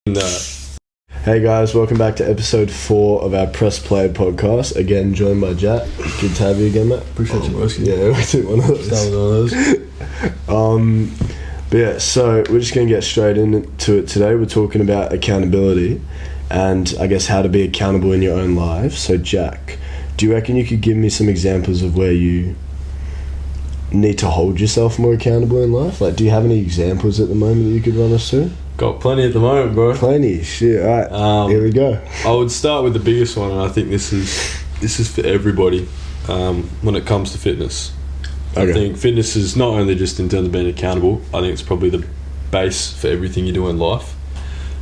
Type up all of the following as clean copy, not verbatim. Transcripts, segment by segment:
Hey guys, welcome back to episode 4 of our Press Play podcast. Again, joined by Jack. Good to have you again, mate. Appreciate you, broski. Yeah, we took one of those. That was one of those. But yeah, so we're just going to get straight into it today. We're talking about accountability and I guess how to be accountable in your own life. So Jack, do you reckon you could give me some examples of where you need to hold yourself more accountable in life? Like, do you have any examples at the moment that you could run us through? Got plenty at the moment, bro. Plenty, shit. Alright, here we go. I would start with the biggest one, and I think this is for everybody when it comes to fitness. Okay. I think fitness is not only just in terms of being accountable. I think it's probably the base for everything you do in life.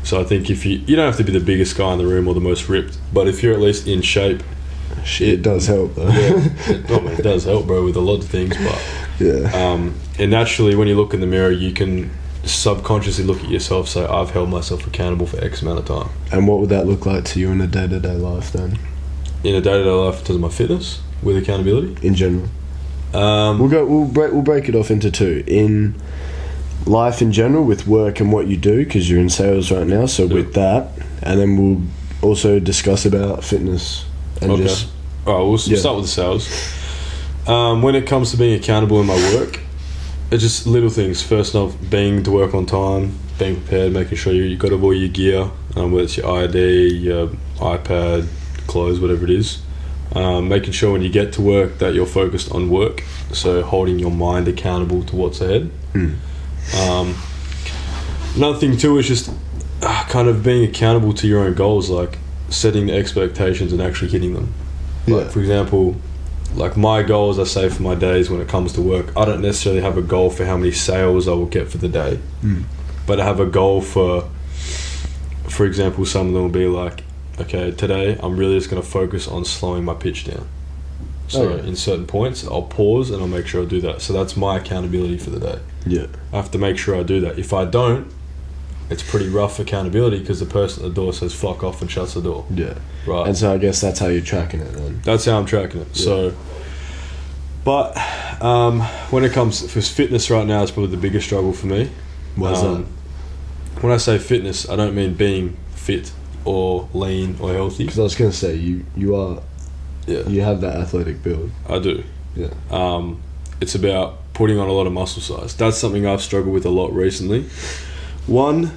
So I think if you don't have to be the biggest guy in the room or the most ripped, but if you're at least in shape, it does help though. Yeah, it does help, bro, with a lot of things. But yeah, and naturally, when you look in the mirror, you can subconsciously look at yourself, say, I've held myself accountable for X amount of time. And what would that look like to you in a day-to-day life then? In a day-to-day life, in terms of my fitness, with accountability? In general. We'll break it off into two. In life in general, with work and what you do, because you're in sales right now, so with that, and then we'll also discuss about fitness. And okay. Alright, we'll start with the sales. When it comes to being accountable in my work, it's just little things. First off, being to work on time, being prepared, making sure you got all your gear, whether it's your ID, your iPad, clothes, whatever it is. Making sure when you get to work that you're focused on work, so holding your mind accountable to what's ahead. Another thing too is just kind of being accountable to your own goals, like setting the expectations and actually hitting them. Like, for example, like my goals I say for my days when it comes to work, I don't necessarily have a goal for how many sales I will get for the day, but I have a goal for example, some of them will be like, okay, today I'm really just going to focus on slowing my pitch down. So in certain points I'll pause and I'll make sure I do that. So that's my accountability for the day. Yeah, I have to make sure I do that. If I don't, it's pretty rough accountability because the person at the door says fuck off and shuts the door. Yeah. Right. And so I guess that's how you're tracking it then. That's how I'm tracking it. Yeah. So, but when it comes to fitness right now, it's probably the biggest struggle for me. Why is that? When I say fitness, I don't mean being fit or lean or healthy. Because I was going to say, you are... Yeah. You have that athletic build. I do. Yeah. It's about putting on a lot of muscle size. That's something I've struggled with a lot recently. One,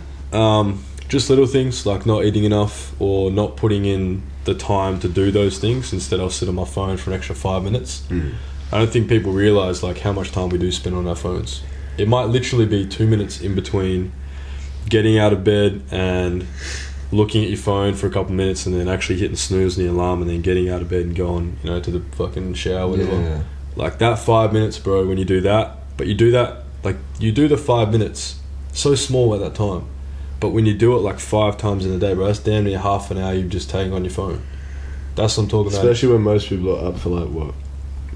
just little things like not eating enough or not putting in the time to do those things. Instead, I'll sit on my phone for an extra 5 minutes. I don't think people realise like how much time we do spend on our phones. It might literally be 2 minutes in between getting out of bed and looking at your phone for a couple of minutes and then actually hitting snooze and the alarm and then getting out of bed and going, to the fucking shower, whatever. Yeah. Like that 5 minutes, bro, when you do that, but you do that, like you do the 5 minutes, so small at that time. But when you do it like 5 times in a day, bro, that's damn near half an hour you've just taken on your phone. That's what I'm talking about. Especially when most people are up for like, what,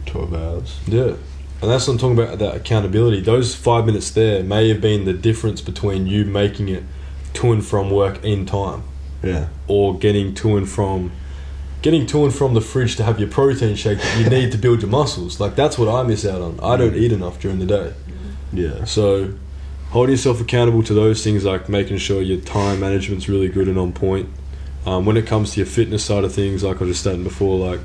12 hours? Yeah. And that's what I'm talking about, that accountability. Those 5 minutes there may have been the difference between you making it to and from work in time. Yeah. Or getting to and from the fridge to have your protein shake that you need to build your muscles. Like that's what I miss out on. I don't eat enough during the day. Yeah. So holding yourself accountable to those things, like making sure your time management's really good and on point. When it comes to your fitness side of things, like I was just saying before, like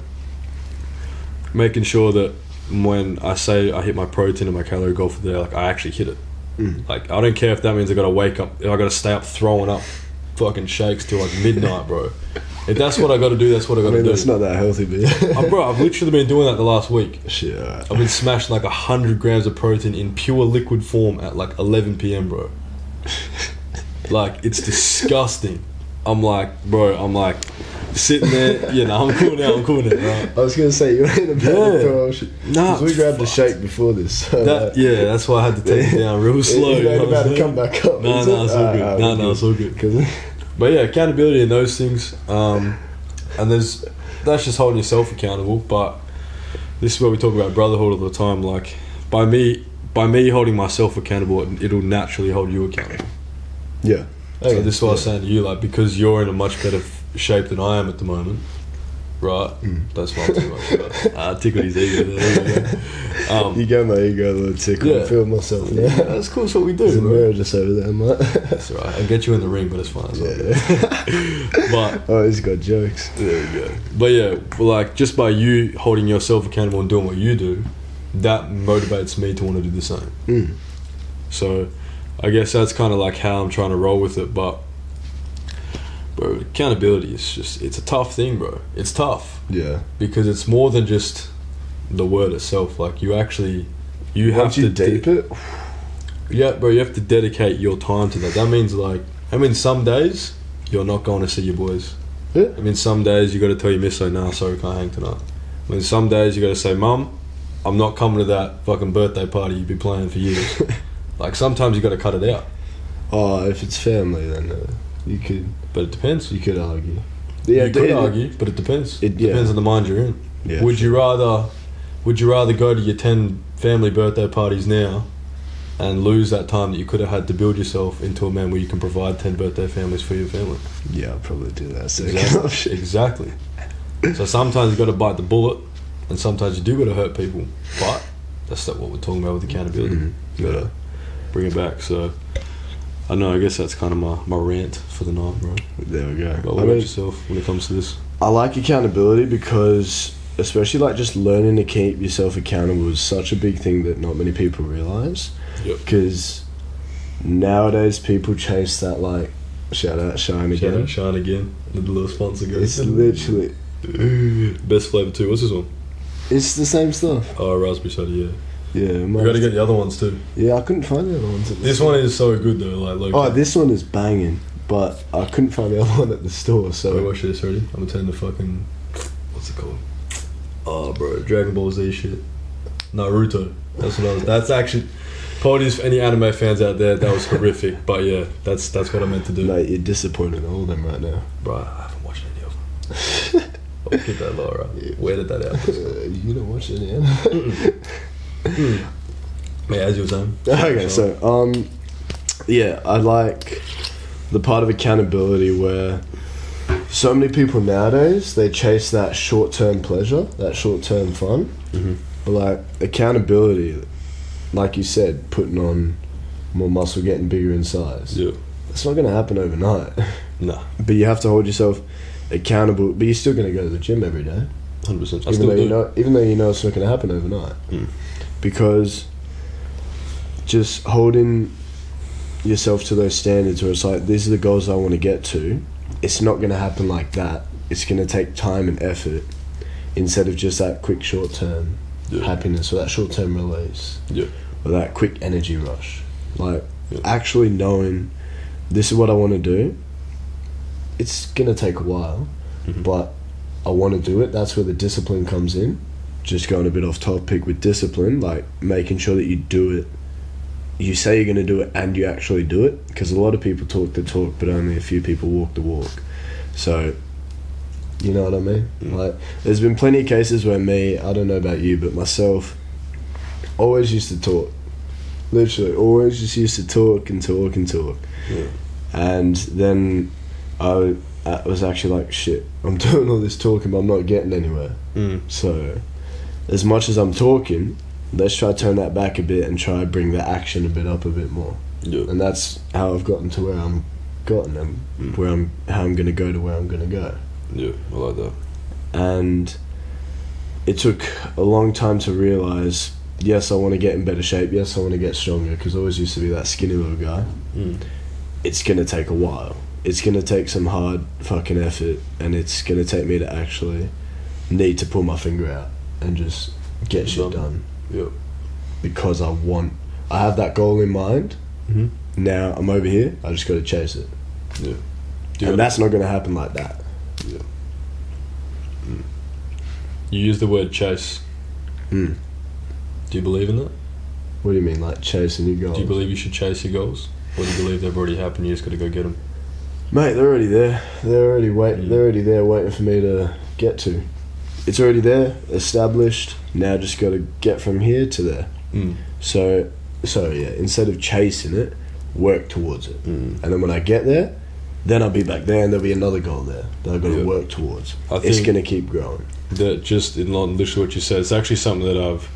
making sure that when I say I hit my protein and my calorie goal for the day, like I actually hit it. Like I don't care if that means I got to wake up, if I got to stay up throwing up fucking shakes till like midnight, bro. If that's what I got to do, that's what I got to do. That's not that healthy, but yeah. Bro, I've literally been doing that the last week. Shit, alright. I've been smashing like 100 grams of protein in pure liquid form at like 11 p.m, bro. Like, it's disgusting. I'm like sitting there, I'm cool now, right? I was going to say, you ain't about to throw shit. Nah, we grabbed the shake before this. So that's why I had to take it down real slow. You ain't about to come back up. No, it's all good. No, it's all good. But yeah, accountability in those things, and that's just holding yourself accountable. But this is where we talk about brotherhood all the time. Like by me holding myself accountable, it'll naturally hold you accountable. Yeah. So this is what I was saying to you, like because you're in a much better shape than I am at the moment. right? That's fine too much. Tickled his ego. There You gave my ego a little tickle. Yeah. I feel myself now. Yeah, that's cool. That's what we do. There's a bro. mirror just over there, mate. That's right. I'll get you in the ring, but it's fine. It's all Yeah. good. But Oh, he's got jokes. there you go. But yeah, like just by you holding yourself accountable and doing what you do, that motivates me to want to do the same. Mm. So I guess that's kind of like how I'm trying to roll with it. But bro, accountability is just, it's a tough thing, bro. It's tough Yeah. because it's more than just the word itself. Like you have Once to you deep it, yeah, bro, you have to dedicate your time to that. That means some days you're not going to see your boys. yeah. Some days you got to tell your misso, nah, sorry, can't hang tonight. Some days you got to say, Mum, I'm not coming to that fucking birthday party you've been playing for years. Like sometimes you got to cut it out. Oh, if it's family, then you could. But it depends. You could argue. You could argue, but it depends. It Depends on the mind you're in. Yeah, Would you rather go to your 10 family birthday parties now and lose that time that you could have had to build yourself into a man where you can provide 10 birthday families for your family? Yeah, I'll probably do that. Exactly. Exactly. So sometimes you got to bite the bullet, and sometimes you do got to hurt people. But that's not what we're talking about with accountability. Mm-hmm. You got to bring it back. So I know. I guess that's kind of my rant for the night, bro. There we go. But what about yourself when it comes to this? I like accountability because, especially like just learning to keep yourself accountable is such a big thing that not many people realize. Yep. Because nowadays people chase that, like, shout out Shine again. Shout out Shine again. The little sponsor goes. It's literally, Best flavour too. What's this one? it's the same stuff. Oh, raspberry soda. Yeah. Yeah, We got to get the other ones too. Yeah, I couldn't find the other ones. At the This store. one is so good though. Like Oh, this one is banging, but I couldn't find the other one at the store. Wait, So watch this. Ready? I'm gonna turn the fucking. What's it called? Oh, bro, Dragon Ball Z shit. Naruto. That's what I was. That's actually. Apologies for any anime fans out there. That was horrific. But yeah, that's what I meant to do. mate, you're disappointed in all of them right now. Bro, I haven't watched any of them. I'll keep that low, right? Yeah. Where did that out? You don't watch any anime. Yeah, as you were saying. Okay, so yeah, I like the part of accountability where so many people nowadays they chase that short-term pleasure, that short-term fun. Mm-hmm. But like accountability, like you said, putting on more muscle, getting bigger in size. Yeah. It's not going to happen overnight. Nah. But you have to hold yourself accountable. But you're still going to go to the gym every day, 100%. even though you know it's not going to happen overnight. Mm. Because just holding yourself to those standards where it's like, these are the goals I want to get to, it's not going to happen like that. It's going to take time and effort instead of just that quick short-term happiness or that short-term release or that quick energy rush. Like actually knowing this is what I want to do, it's going to take a while, but I want to do it. That's where the discipline comes in. Just going a bit off topic with discipline, like making sure that you do it. You say you're going to do it and you actually do it, because a lot of people talk the talk but only a few people walk the walk. So you know what I mean? Like there's been plenty of cases where I don't know about you, but myself always used to talk, literally always just used to talk and talk and talk. And then I was actually like, shit, I'm doing all this talking but I'm not getting anywhere. So as much as I'm talking, let's try to turn that back a bit and try to bring the action a bit up a bit more. And that's how I've gotten to where I'm gotten and how I'm going to go to where I'm going to go. Yeah, I like that. And it took a long time to realise, yes, I want to get in better shape, yes, I want to get stronger, because I always used to be that skinny little guy. It's going to take a while. It's going to take some hard fucking effort, and it's going to take me to actually need to pull my finger out and just get shit done. Because I have that goal in mind. Now I'm over here, I just got to chase it. And that's not going to happen like that. You use the word chase. Do you believe in that? What do you mean, like chasing your goals? Do you believe you should chase your goals? Or do you believe they've already happened, you just got to go get them? Mate, they're already there. They're already there waiting for me to get to. It's already there, established. Now just got to get from here to there. So yeah, instead of chasing it, work towards it. And then when I get there, then I'll be back there, and there'll be another goal there that I've got to work towards. It's going to keep growing. That just in literally what you said, it's actually something that I've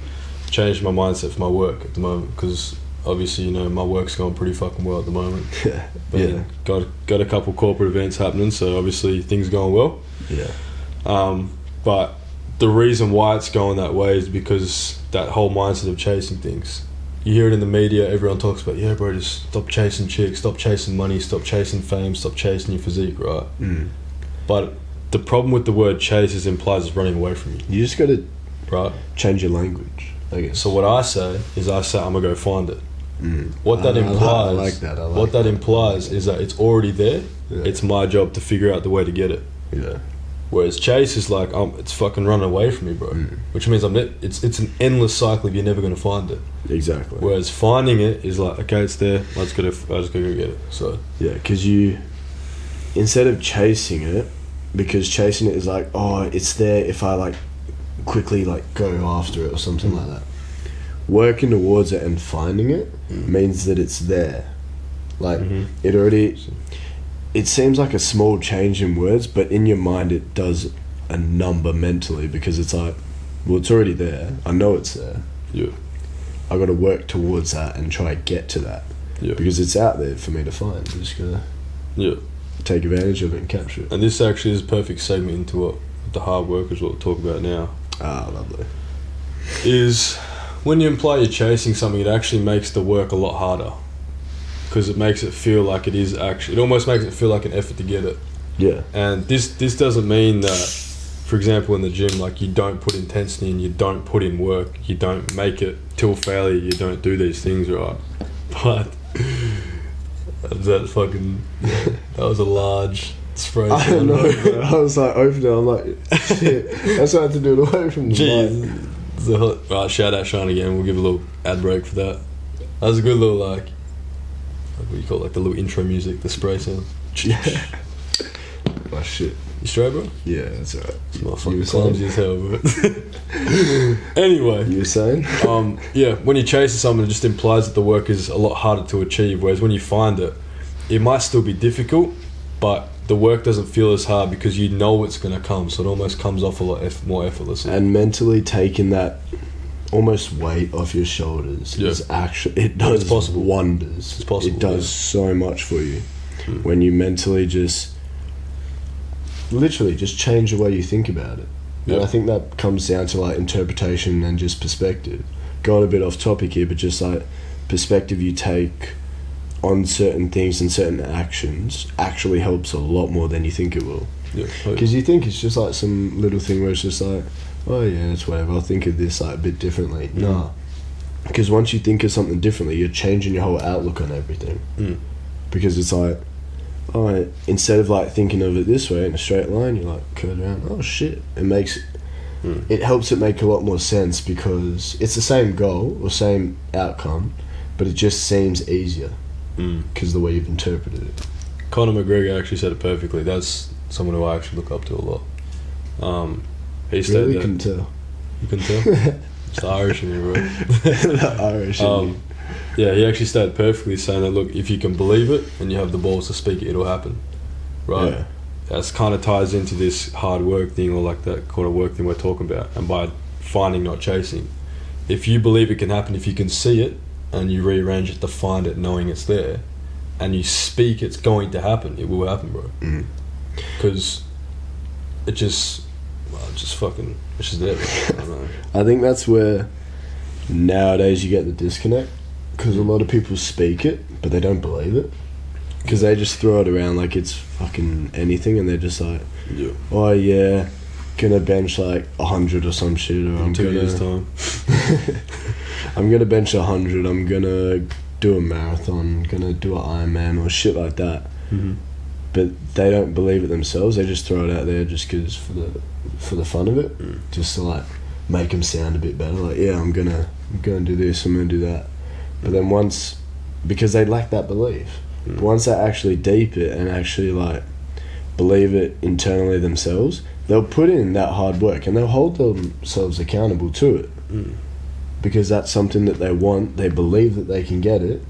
changed my mindset for my work at the moment, because obviously, you know, my work's going pretty fucking well at the moment. Yeah. Got a couple corporate events happening, so obviously things are going well. Yeah. But the reason why it's going that way is because that whole mindset of chasing things. You hear it in the media, everyone talks about, yeah, bro, just stop chasing chicks, stop chasing money, stop chasing fame, stop chasing your physique, right? But the problem with the word chase is implies it's running away from you. You just got to change your language, I guess. So what I say is I'm going to go find it. What that implies, I like that. What that implies is that it's already there. Yeah. It's my job to figure out the way to get it. Yeah. Whereas chase is like, it's fucking running away from me, bro. Which means it's an endless cycle if you're never going to find it. Exactly. Whereas finding it is like, okay, it's there. I just gotta go get it. So yeah, because you, instead of chasing it, because chasing it is like, oh, it's there if I like quickly like go after it or something like that. Working towards it and finding it means that it's there. Like it already. It seems like a small change in words, but in your mind it does a number mentally, because it's like, well, it's already there. I know it's there. Yeah. I got to work towards that and try to get to that. Yeah. Because it's out there for me to find. I'm just gonna take advantage of it and capture it. And this actually is a perfect segment into what the hard work is what we'll talk about now. Ah, lovely. Is when you imply you're chasing something, it actually makes the work a lot harder. Because it makes it feel like it is actually... It almost makes it feel like an effort to get it. Yeah. And this doesn't mean that, for example, in the gym, like, you don't put intensity and you don't put in work, you don't make it till failure, you don't do these things right. But that was a large spray. I don't know, bro. I was like, opening it, I'm like, shit. That's what I had to do it away from the mic. Right, shout out Sean again. We'll give a little ad break for that. That was a good little, like what do you call it, like the little intro music, the spray sound. Yeah. Oh shit. You straight, bro? Yeah, that's alright. It's not fucking clumsy as hell, bro. Anyway. You were saying? Yeah, when you chase something, it just implies that the work is a lot harder to achieve, whereas when you find it, it might still be difficult, but the work doesn't feel as hard because you know it's going to come, so it almost comes off a lot more effortlessly. And mentally taking that almost weight off your shoulders is actually, it does wonders. It's possible. It does so much for you when you mentally just literally just change the way you think about it. And I think that comes down to like interpretation and just perspective. Going a bit off topic here, but just like perspective you take on certain things and certain actions actually helps a lot more than you think it will. Because you think it's just like some little thing where it's just like, oh yeah, it's whatever, I'll think of this like a bit differently. Nah, because once you think of something differently, you're changing your whole outlook on everything. Because it's like, oh, instead of like thinking of it this way in a straight line, you like curve around. Oh shit, it makes it helps it make a lot more sense, because it's the same goal or same outcome, but it just seems easier because the way you've interpreted it. Conor McGregor actually said it perfectly. That's someone who I actually look up to a lot. He said really? that, Couldn't tell. You couldn't tell? It's the Irish in me, bro. The Irish in me. Yeah, he actually stated perfectly, saying that, look, if you can believe it and you have the balls to speak it, it'll happen. Right? Yeah. That's kind of ties into this hard work thing, or like that kind of work thing we're talking about. And by finding, not chasing. If you believe it can happen, if you can see it and you rearrange it to find it knowing it's there, and you speak it's going to happen, it will happen, bro. Because it just... it's just there. I don't know. I think that's where nowadays you get the disconnect, because a lot of people speak it but they don't believe it, because they just throw it around like it's fucking anything, and they're just like, oh yeah, gonna bench like 100 or some shit, or I'm 2 years time I'm gonna bench 100, I'm gonna do a marathon, gonna do an Ironman or shit like that. But they don't believe it themselves. They just throw it out there just because for the fun of it, just to like make them sound a bit better. Like, yeah, I'm gonna do this, I'm gonna do that. But then because they lack that belief, but once they actually deep it and actually like believe it internally themselves, they'll put in that hard work and they'll hold themselves accountable to it, because that's something that they want. They believe that they can get it,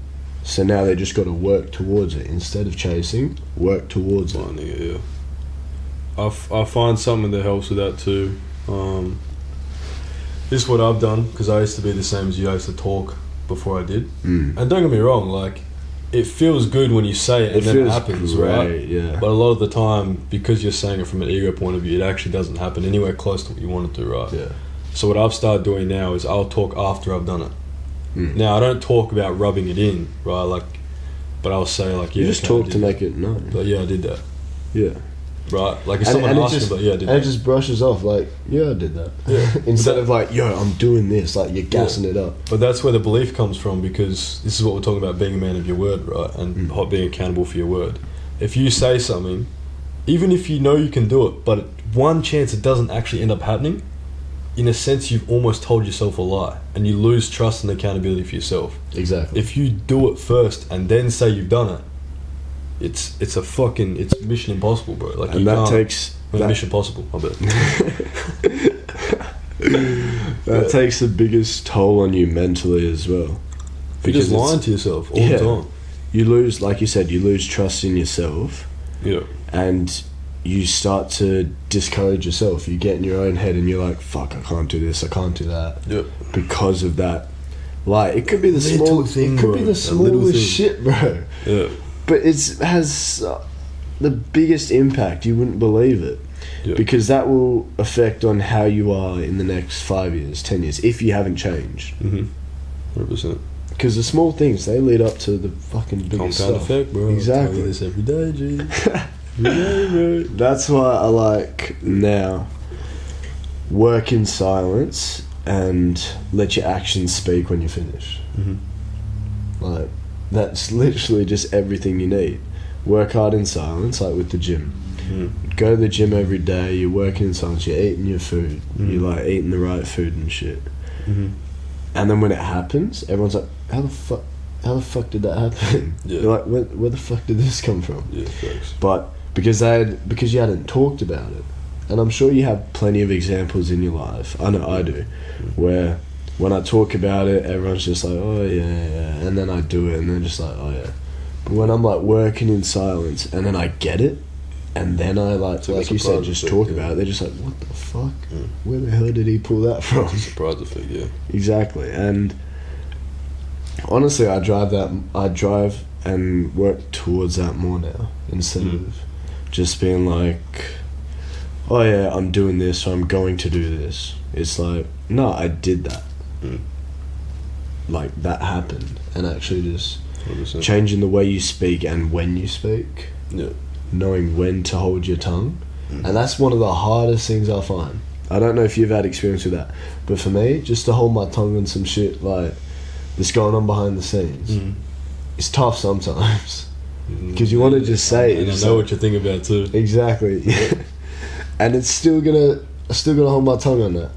So now they just got to work towards it instead of chasing. Work towards it. Finding it, yeah. I find something that helps with that too. This is what I've done, because I used to be the same as you. I used to talk before I did. And don't get me wrong, like, it feels good when you say it and then it happens, great, right? Yeah. But a lot of the time, because you're saying it from an ego point of view, it actually doesn't happen anywhere close to what you want it to, right? Yeah. So what I've started doing now is I'll talk after I've done it. Now, I don't talk about rubbing it in, right? Like, but I'll say, like, yeah. You just talk to make it known. But yeah, I did that. Yeah. Right? Like, if someone asks me, like, yeah, I did that. And it just brushes off, like, yeah, I did that. Yeah. Instead of like, yo, I'm doing this, like, you're gassing it up. But that's where the belief comes from, because this is what we're talking about, being a man of your word, right? And being accountable for your word. If you say something, even if you know you can do it, but one chance it doesn't actually end up happening, in a sense, you've almost told yourself a lie, and you lose trust and accountability for yourself. Exactly. If you do it first and then say you've done it, it's mission impossible, bro. Like, and that takes mission possible. I bet. That takes the biggest toll on you mentally as well. You're just lying to yourself all the time. You lose, like you said, you lose trust in yourself. Yeah. And you start to discourage yourself. You get in your own head and you're like, fuck, I can't do this, I can't do that. Yep. Because of that. Like, it could be the small thing, it could be the smallest shit, bro. Yeah. But it has the biggest impact. You wouldn't believe it. Yeah. Because that will affect on how you are in the next 5 years, 10 years, if you haven't changed. 100%. Because the small things, they lead up to the fucking biggest compound stuff. effect, bro. Exactly. I tell you this every day, G. Every day, bro. That's why I like now work in silence and let your actions speak when you finish. Like, that's literally just everything you need. Work hard in silence, like with the gym. Go to the gym every day, you're working in silence, you're eating your food, you're like eating the right food and shit. And then when it happens, everyone's like, how the fuck did that happen? Yeah. You're like, where the fuck did this come from? Yeah, thanks. But because you hadn't talked about it, and I'm sure you have plenty of examples in your life, I know I do, where when I talk about it, everyone's just like, oh yeah, and then I do it and they're just like, oh yeah. But when I'm like working in silence and then I get it, and then I like you said, just talk about it, they're just like, what the fuck? Where the hell did he pull that from? It's a surprise effect, yeah. Exactly. And honestly, I drive and work towards that more now, instead of just being like, oh yeah, I'm doing this, so I'm going to do this. It's like, no, I did that. Like, that happened. And actually just 100%. changing the way you speak and when you speak. Yeah. Knowing when to hold your tongue. And that's one of the hardest things I find. I don't know if you've had experience with that, but for me, just to hold my tongue on some shit like that's going on behind the scenes, it's tough sometimes. Because you want to just say it. And I know what you think about too. Exactly. And it's still gonna hold my tongue on that.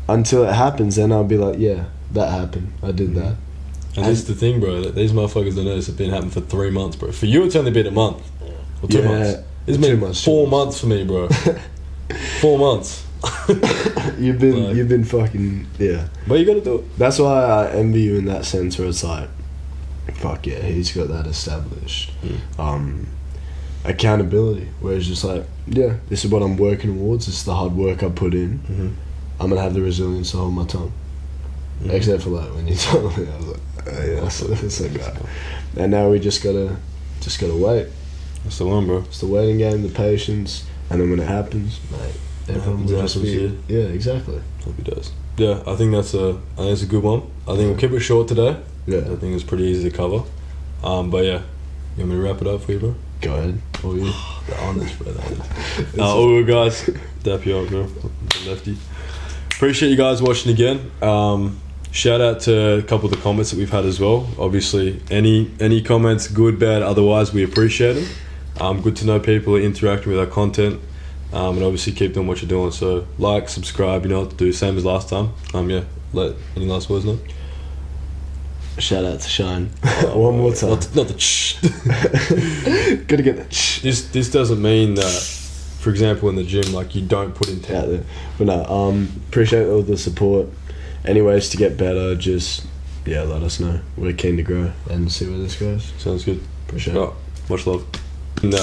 Until it happens, then I'll be like, yeah, that happened. I did that. And that's the thing, bro. That these motherfuckers don't know this has been happening for 3 months, bro. For you, it's only been a month. Or 2 months. It's been 4 months for me, bro. 4 months. You've been fucking, yeah. But you gotta do it. That's why I envy you in that sense, where it's like, fuck yeah, he's got that established. Accountability, where it's just like, yeah, this is what I'm working towards, this is the hard work I put in. I'm gonna have the resilience to hold my tongue. Except for like when you told me, I was like, oh, yeah, that's a guy. And now we just gotta wait. That's the one, bro. It's the waiting game, the patience, and then when it happens, mate, everyone will just be. Yeah, exactly. Hope he does. Yeah, I think that's a good one. I think we'll keep it short today. Yeah. I think it's pretty easy to cover. But yeah, you want me to wrap it up for you, bro? Go ahead. All you. The honest, bro. All good, guys. Dap you up, bro. The lefty. Appreciate you guys watching again. Shout out to a couple of the comments that we've had as well. Obviously, any comments, good, bad, otherwise, we appreciate them. Good to know people are interacting with our content, and obviously keep doing what you're doing. So like, subscribe, you know what to do. Same as last time. Yeah. Any last words, no? Shout out to Shine. One more time. Not the shh. Gotta get that shh. This doesn't mean that, for example, in the gym, like, you don't put in Out time. there. But no, appreciate all the support. Any ways to get better, just yeah, let us know. We're keen to grow and see where this goes. Sounds good. Appreciate it. Much love. No.